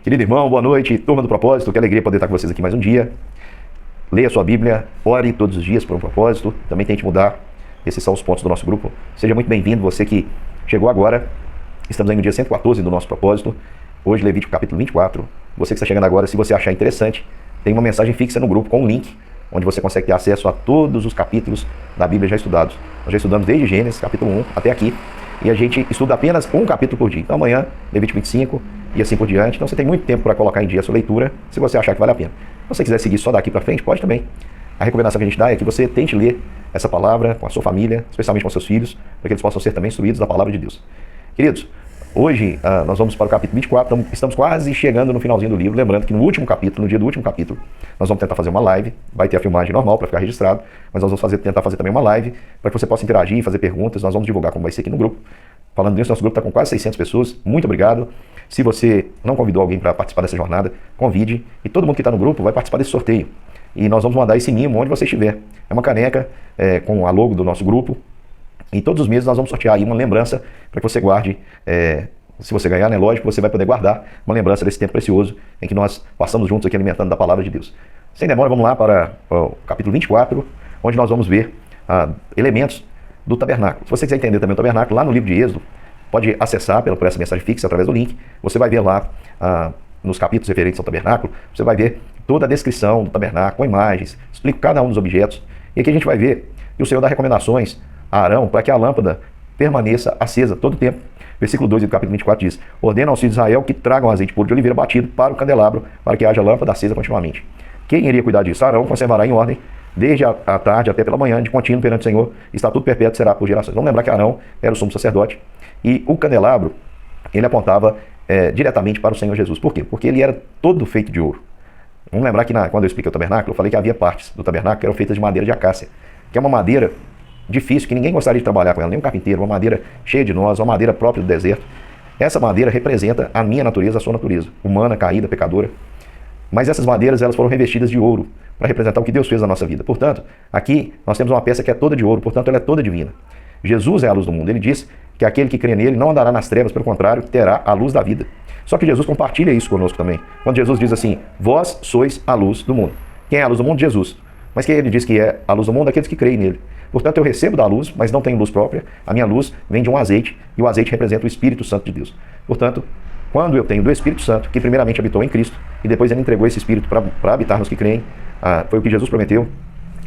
Querido irmão, boa noite, turma do propósito, que alegria poder estar com vocês aqui mais um dia. Leia a sua Bíblia, ore todos os dias por um propósito, também tente mudar. Esses são os pontos do nosso grupo. Seja muito bem-vindo, você que chegou agora. Estamos aí no dia 114 do nosso propósito. Hoje, Levítico capítulo 24. Você que está chegando agora, se você achar interessante, tem uma mensagem fixa no grupo com um link, onde você consegue ter acesso a todos os capítulos da Bíblia já estudados. Nós já estudamos desde Gênesis, capítulo 1, até aqui. E a gente estuda apenas um capítulo por dia. Então amanhã, Levítico 25 e assim por diante. Então você tem muito tempo para colocar em dia a sua leitura, se você achar que vale a pena. Se você quiser seguir só daqui para frente, pode também. A recomendação que a gente dá é que você tente ler essa palavra com a sua família, especialmente com seus filhos, para que eles possam ser também instruídos da palavra de Deus. Queridos, hoje nós vamos para o capítulo 24, então estamos quase chegando no finalzinho do livro. Lembrando que no último capítulo, no dia do último capítulo, nós vamos tentar fazer uma live. Vai ter a filmagem normal para ficar registrado, mas nós vamos tentar fazer também uma live para que você possa interagir, fazer perguntas. Nós vamos divulgar como vai ser aqui no grupo. Falando nisso, nosso grupo está com quase 600 pessoas. Muito obrigado. Se você não convidou alguém para participar dessa jornada, convide. E todo mundo que está no grupo vai participar desse sorteio. E nós vamos mandar esse mimo onde você estiver. É uma caneca com a logo do nosso grupo. E todos os meses nós vamos sortear aí uma lembrança para que você guarde. Se você ganhar, né? Lógico, você vai poder guardar uma lembrança desse tempo precioso em que nós passamos juntos aqui alimentando da palavra de Deus. Sem demora, vamos lá para o capítulo 24, onde nós vamos ver elementos do tabernáculo. Se você quiser entender também o tabernáculo, lá no livro de Êxodo, pode acessar por essa mensagem fixa através do link. Você vai ver lá, nos capítulos referentes ao tabernáculo, você vai ver toda a descrição do tabernáculo, com imagens, explica cada um dos objetos. E aqui a gente vai ver que o Senhor dá recomendações a Arão para que a lâmpada permaneça acesa todo o tempo. Versículo 2 do capítulo 24 diz: ordena aos filhos de Israel que tragam azeite puro de oliveira batido para o candelabro, para que haja lâmpada acesa continuamente. Quem iria cuidar disso? Arão conservará em ordem desde a tarde até pela manhã, de contínuo perante o Senhor, estatuto perpétuo será por gerações. Vamos lembrar que Arão era o sumo sacerdote e o candelabro, ele apontava diretamente para o Senhor Jesus. Por quê? Porque ele era todo feito de ouro. Vamos lembrar que quando eu expliquei o tabernáculo, eu falei que havia partes do tabernáculo que eram feitas de madeira de acácia, que é uma madeira difícil, que ninguém gostaria de trabalhar com ela, nem um carpinteiro, uma madeira cheia de nós, uma madeira própria do deserto. Essa madeira representa a minha natureza, a sua natureza, humana, caída, pecadora. Mas essas madeiras, elas foram revestidas de ouro, para representar o que Deus fez na nossa vida. Portanto, aqui nós temos uma peça que é toda de ouro, portanto ela é toda divina. Jesus é a luz do mundo. Ele diz que aquele que crê nele não andará nas trevas, pelo contrário, terá a luz da vida. Só que Jesus compartilha isso conosco também. Quando Jesus diz assim: vós sois a luz do mundo. Quem é a luz do mundo? Jesus. Mas quem ele diz que é a luz do mundo? Aqueles que creem nele. Portanto, eu recebo da luz, mas não tenho luz própria. A minha luz vem de um azeite, e o azeite representa o Espírito Santo de Deus. Portanto, quando eu tenho do Espírito Santo, que primeiramente habitou em Cristo, e depois ele entregou esse Espírito para habitar nos que creem, foi o que Jesus prometeu.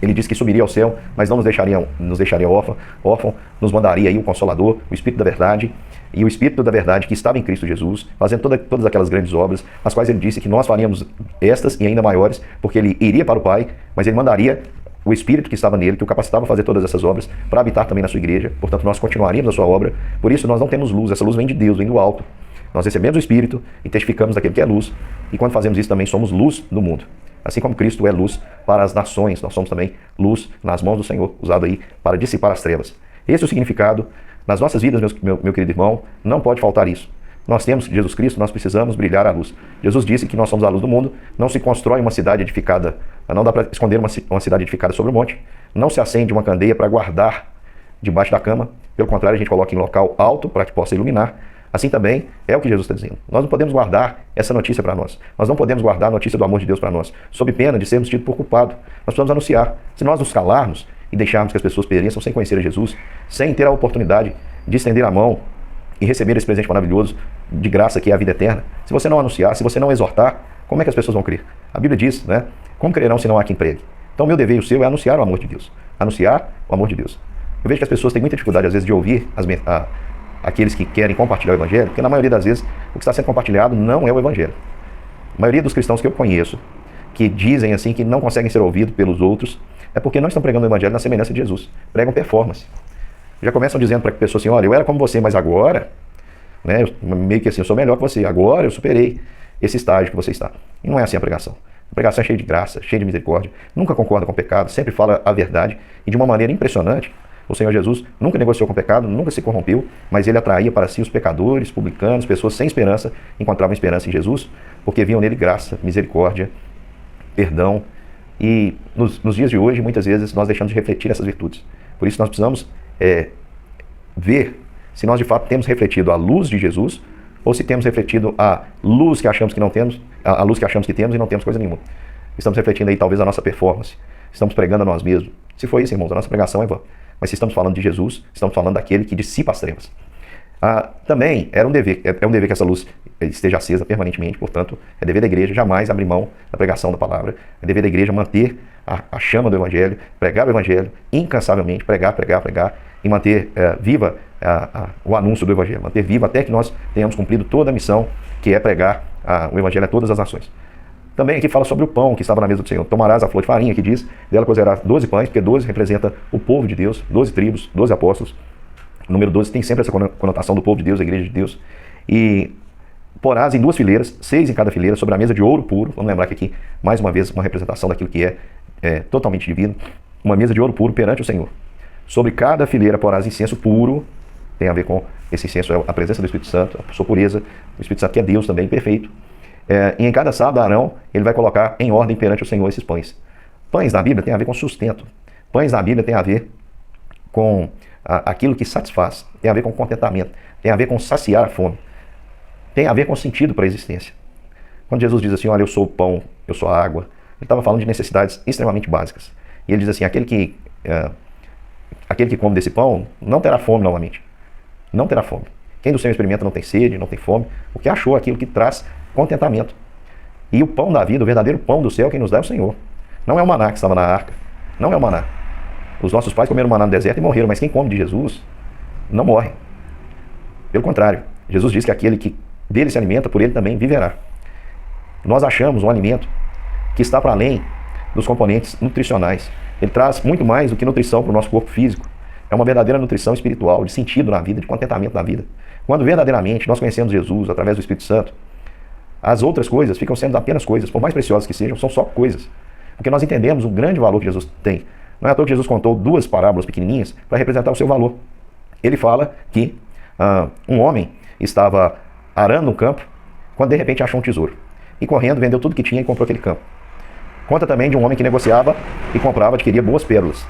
Ele disse que subiria ao céu, mas não nos deixaria órfão, nos mandaria aí o Consolador, o Espírito da Verdade, e o Espírito da Verdade que estava em Cristo Jesus, fazendo todas aquelas grandes obras, as quais ele disse que nós faríamos estas e ainda maiores, porque ele iria para o Pai, mas ele mandaria o Espírito que estava nele, que o capacitava a fazer todas essas obras, para habitar também na sua igreja. Portanto, nós continuaríamos a sua obra. Por isso nós não temos luz, essa luz vem de Deus, vem do alto. Nós recebemos o Espírito e testificamos daquele que é luz, e quando fazemos isso também somos luz do mundo. Assim como Cristo é luz para as nações, nós somos também luz nas mãos do Senhor, usado aí para dissipar as trevas. Esse é o significado. Nas nossas vidas, meu querido irmão, não pode faltar isso. Nós temos Jesus Cristo, nós precisamos brilhar a luz. Jesus disse que nós somos a luz do mundo. Não se constrói uma cidade edificada, não dá para esconder uma cidade edificada sobre o monte. Não se acende uma candeia para guardar debaixo da cama. Pelo contrário, a gente coloca em local alto para que possa iluminar. Assim também é o que Jesus está dizendo. Nós não podemos guardar essa notícia para nós. Nós não podemos guardar a notícia do amor de Deus para nós, sob pena de sermos tidos por culpado. Nós precisamos anunciar. Se nós nos calarmos e deixarmos que as pessoas pereçam sem conhecer a Jesus, sem ter a oportunidade de estender a mão e receber esse presente maravilhoso de graça que é a vida eterna, se você não anunciar, se você não exortar, como é que as pessoas vão crer? A Bíblia diz, né? Como crerão se não há quem pregue? Então o meu dever e o seu é anunciar o amor de Deus. Anunciar o amor de Deus. Eu vejo que as pessoas têm muita dificuldade, às vezes, de ouvir aqueles que querem compartilhar o Evangelho, porque na maioria das vezes o que está sendo compartilhado não é o Evangelho. A maioria dos cristãos que eu conheço, que dizem assim que não conseguem ser ouvidos pelos outros, é porque não estão pregando o Evangelho na semelhança de Jesus. Pregam performance. Já começam dizendo para a pessoa assim: olha, eu era como você, mas agora, né, meio que assim, eu sou melhor que você, agora eu superei esse estágio que você está. E não é assim a pregação. A pregação é cheia de graça, cheia de misericórdia, nunca concorda com o pecado, sempre fala a verdade, e de uma maneira impressionante. O Senhor Jesus nunca negociou com o pecado, nunca se corrompeu, mas ele atraía para si os pecadores, publicanos, pessoas sem esperança, encontravam esperança em Jesus, porque viam nele graça, misericórdia, perdão. E nos dias de hoje, muitas vezes, nós deixamos de refletir essas virtudes. Por isso nós precisamos ver se nós de fato temos refletido a luz de Jesus ou se temos refletido a luz que achamos que não temos, a luz que achamos que temos e não temos coisa nenhuma. Estamos refletindo aí talvez a nossa performance, estamos pregando a nós mesmos. Se for isso, irmãos, a nossa pregação é vã. Mas se estamos falando de Jesus, estamos falando daquele que dissipa as trevas. Também é um dever que essa luz esteja acesa permanentemente, portanto, é dever da igreja jamais abrir mão da pregação da palavra, é dever da igreja manter a chama do Evangelho, pregar o Evangelho incansavelmente, pregar, e manter viva o anúncio do Evangelho, manter vivo até que nós tenhamos cumprido toda a missão, que é pregar o Evangelho a todas as nações. Também aqui fala sobre o pão que estava na mesa do Senhor. Tomarás a flor de farinha, que diz, dela cozerás 12 pães, porque 12 representa o povo de Deus, 12 tribos, 12 apóstolos. O número 12 tem sempre essa conotação do povo de Deus, da igreja de Deus. E porás em 2 fileiras, 6 em cada fileira, sobre a mesa de ouro puro. Vamos lembrar que aqui, mais uma vez, uma representação daquilo que é totalmente divino. Uma mesa de ouro puro perante o Senhor. Sobre cada fileira porás incenso puro. Tem a ver com esse incenso, é a presença do Espírito Santo, a sua pureza. O Espírito Santo que é Deus também, perfeito. E em cada sábado, Arão, ele vai colocar em ordem perante o Senhor esses pães. Pães na Bíblia tem a ver com sustento. Pães na Bíblia tem a ver com aquilo que satisfaz. Tem a ver com contentamento. Tem a ver com saciar a fome. Tem a ver com sentido para a existência. Quando Jesus diz assim, olha, eu sou o pão, eu sou a água, ele estava falando de necessidades extremamente básicas. E ele diz assim, aquele que come desse pão não terá fome novamente. Não terá fome. Quem do Senhor experimenta não tem sede, não tem fome, porque achou aquilo que traz contentamento. E o pão da vida, o verdadeiro pão do céu, quem nos dá é o Senhor. Não é o maná que estava na arca. Não é o maná. Os nossos pais comeram maná no deserto e morreram, mas quem come de Jesus não morre. Pelo contrário, Jesus diz que aquele que dele se alimenta, por ele também viverá. Nós achamos um alimento que está para além dos componentes nutricionais. Ele traz muito mais do que nutrição para o nosso corpo físico. É uma verdadeira nutrição espiritual, de sentido na vida, de contentamento na vida. Quando verdadeiramente nós conhecemos Jesus através do Espírito Santo, as outras coisas ficam sendo apenas coisas, por mais preciosas que sejam, são só coisas. Porque nós entendemos o grande valor que Jesus tem. Não é à toa que Jesus contou 2 parábolas pequenininhas para representar o seu valor. Ele fala que um homem estava arando um campo, quando de repente achou um tesouro. E correndo, vendeu tudo que tinha e comprou aquele campo. Conta também de um homem que negociava e comprava, adquiria boas pérolas.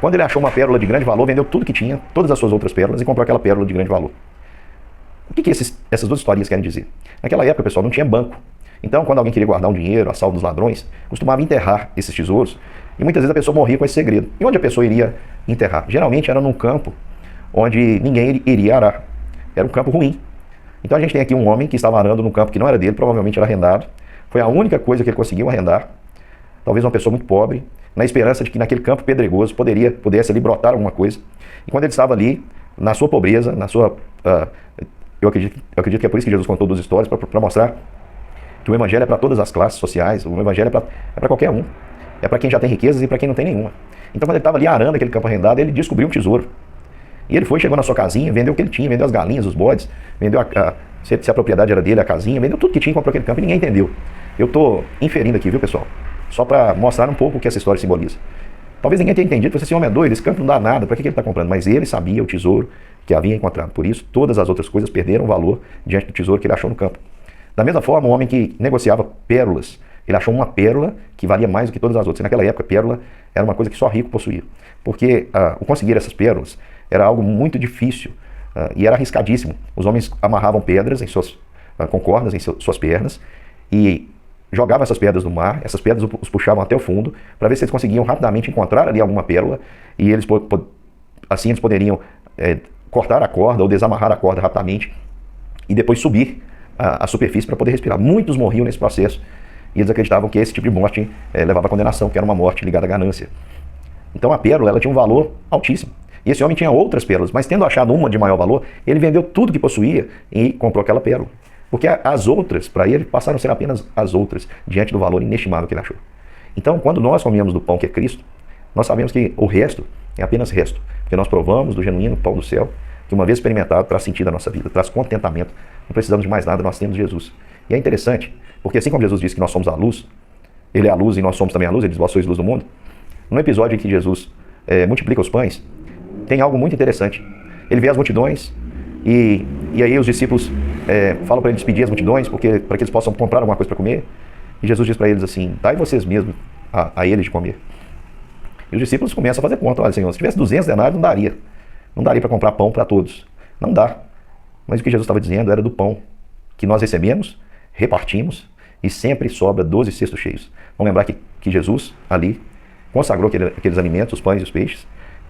Quando ele achou uma pérola de grande valor, vendeu tudo que tinha, todas as suas outras pérolas, e comprou aquela pérola de grande valor. O que essas 2 historinhas querem dizer? Naquela época, pessoal, não tinha banco. Então, quando alguém queria guardar um dinheiro, a salvo dos ladrões, costumava enterrar esses tesouros, e muitas vezes a pessoa morria com esse segredo. E onde a pessoa iria enterrar? Geralmente era num campo onde ninguém iria arar. Era um campo ruim. Então a gente tem aqui um homem que estava arando num campo que não era dele, provavelmente era arrendado. Foi a única coisa que ele conseguiu arrendar. Talvez uma pessoa muito pobre, na esperança de que naquele campo pedregoso pudesse ali brotar alguma coisa. E quando ele estava ali, na sua pobreza, eu acredito que é por isso que Jesus contou 2 histórias, para mostrar que o Evangelho é para todas as classes sociais, o Evangelho é para qualquer um. É para quem já tem riquezas e para quem não tem nenhuma. Então quando ele estava ali arando aquele campo arrendado, ele descobriu um tesouro. E ele chegou na sua casinha, vendeu o que ele tinha, vendeu as galinhas, os bodes, vendeu se a propriedade era dele, a casinha, vendeu tudo que tinha e comprou aquele campo e ninguém entendeu. Eu estou inferindo aqui, viu, pessoal? Só para mostrar um pouco o que essa história simboliza. Talvez ninguém tenha entendido, esse homem é doido, esse campo não dá nada, para que ele está comprando? Mas ele sabia o tesouro que havia encontrado. Por isso, todas as outras coisas perderam valor diante do tesouro que ele achou no campo. Da mesma forma, um homem que negociava pérolas, ele achou uma pérola que valia mais do que todas as outras. E naquela época, pérola era uma coisa que só rico possuía. Porque o conseguir essas pérolas era algo muito difícil e era arriscadíssimo. Os homens amarravam pedras com cordas em suas pernas e jogavam essas pedras no mar. Essas pedras os puxavam até o fundo para ver se eles conseguiam rapidamente encontrar ali alguma pérola e assim eles poderiam cortar a corda ou desamarrar a corda rapidamente e depois subir a superfície para poder respirar. Muitos morriam nesse processo e eles acreditavam que esse tipo de morte levava à condenação, que era uma morte ligada à ganância. Então a pérola ela tinha um valor altíssimo. E esse homem tinha outras pérolas, mas tendo achado uma de maior valor, ele vendeu tudo que possuía e comprou aquela pérola. Porque as outras, para ele, passaram a ser apenas as outras, diante do valor inestimável que ele achou. Então, quando nós comemos do pão que é Cristo, nós sabemos que o resto é apenas resto. Porque nós provamos do genuíno pão do céu, que uma vez experimentado, traz sentido à nossa vida, traz contentamento. Não precisamos de mais nada, nós temos Jesus. E é interessante, porque assim como Jesus disse que nós somos a luz, ele é a luz e nós somos também a luz, ele diz, vós sois luz do mundo. No episódio em que Jesus multiplica os pães, tem algo muito interessante. Ele vê as multidões e aí os discípulos falam para ele despedir as multidões para que eles possam comprar alguma coisa para comer. E Jesus diz para eles assim, dai vocês mesmos a eles de comer. E os discípulos começam a fazer conta, olha Senhor, se tivesse 200 denários não daria para comprar pão para todos. Não dá. Mas o que Jesus estava dizendo era do pão que nós recebemos, repartimos e sempre sobra 12 cestos cheios. Vamos lembrar que Jesus ali consagrou aqueles alimentos, os pães e os peixes,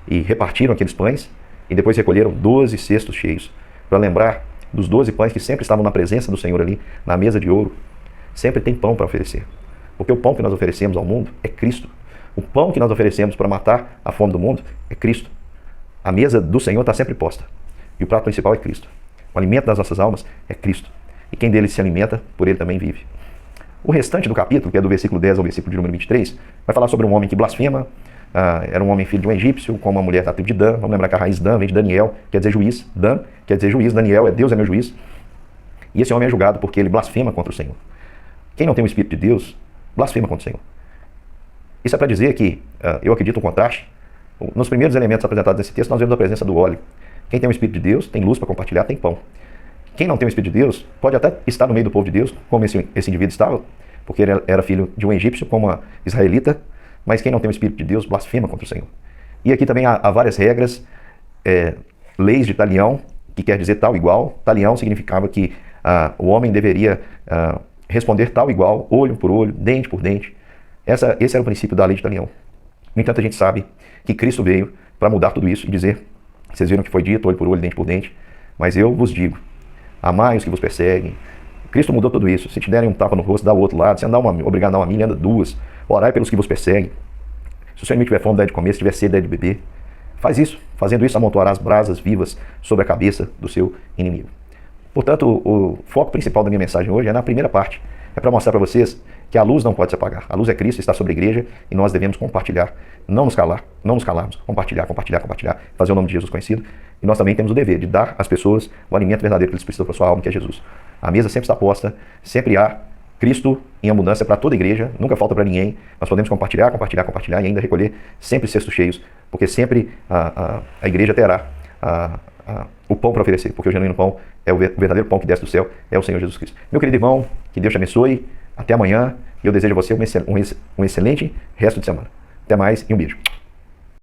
e repartiram aqueles pães e depois recolheram 12 cestos cheios. Para lembrar dos 12 pães que sempre estavam na presença do Senhor ali, na mesa de ouro. Sempre tem pão para oferecer. Porque o pão que nós oferecemos ao mundo é Cristo. O pão que nós oferecemos para matar a fome do mundo é Cristo. A mesa do Senhor está sempre posta. E o prato principal é Cristo. O alimento das nossas almas é Cristo. E quem dele se alimenta, por ele também vive. O restante do capítulo, que é do versículo 10 ao versículo de número 23, vai falar sobre um homem que blasfema. Era um homem filho de um egípcio, com uma mulher da tribo de Dan. Vamos lembrar que a raiz Dan vem de Daniel, quer dizer juiz. Dan quer dizer juiz, Daniel é Deus é meu juiz. E esse homem é julgado porque ele blasfema contra o Senhor. Quem não tem o Espírito de Deus, blasfema contra o Senhor. Isso é para dizer que, eu acredito, um contraste. Nos primeiros elementos apresentados nesse texto, nós vemos a presença do óleo. Quem tem o Espírito de Deus, tem luz para compartilhar, tem pão. Quem não tem o Espírito de Deus, pode até estar no meio do povo de Deus, como esse indivíduo estava, porque ele era filho de um egípcio, como uma israelita, mas quem não tem o Espírito de Deus, blasfema contra o Senhor. E aqui também há várias regras, leis de talião, que quer dizer tal igual. Talião significava que o homem deveria responder tal igual, olho por olho, dente por dente. Esse era o princípio da lei de talião. No entanto, a gente sabe que Cristo veio para mudar tudo isso e dizer, vocês viram que foi dito, olho por olho, dente por dente, mas eu vos digo, amai os que vos perseguem. Cristo mudou tudo isso. Se te derem um tapa no rosto, dá o outro lado. Se andar obrigado a dar uma milha, anda duas. Orai pelos que vos perseguem. Se o seu inimigo tiver fome, dá de comer. Se tiver sede, dá de beber. Faz isso. Fazendo isso, amontoarás brasas vivas sobre a cabeça do seu inimigo. Portanto, o foco principal da minha mensagem hoje é na primeira parte. É para mostrar para vocês que a luz não pode se apagar. A luz é Cristo, está sobre a igreja e nós devemos compartilhar, não nos calarmos, compartilhar, fazer o nome de Jesus conhecido. E nós também temos o dever de dar às pessoas o alimento verdadeiro que eles precisam para a sua alma, que é Jesus. A mesa sempre está posta, sempre há Cristo em abundância para toda a igreja, nunca falta para ninguém. Nós podemos compartilhar e ainda recolher sempre cestos cheios, porque sempre a igreja terá o pão para oferecer, porque o genuíno pão é o verdadeiro pão que desce do céu, é o Senhor Jesus Cristo. Meu querido irmão, que Deus te abençoe, até amanhã, e eu desejo a você um excelente resto de semana. Até mais e um beijo.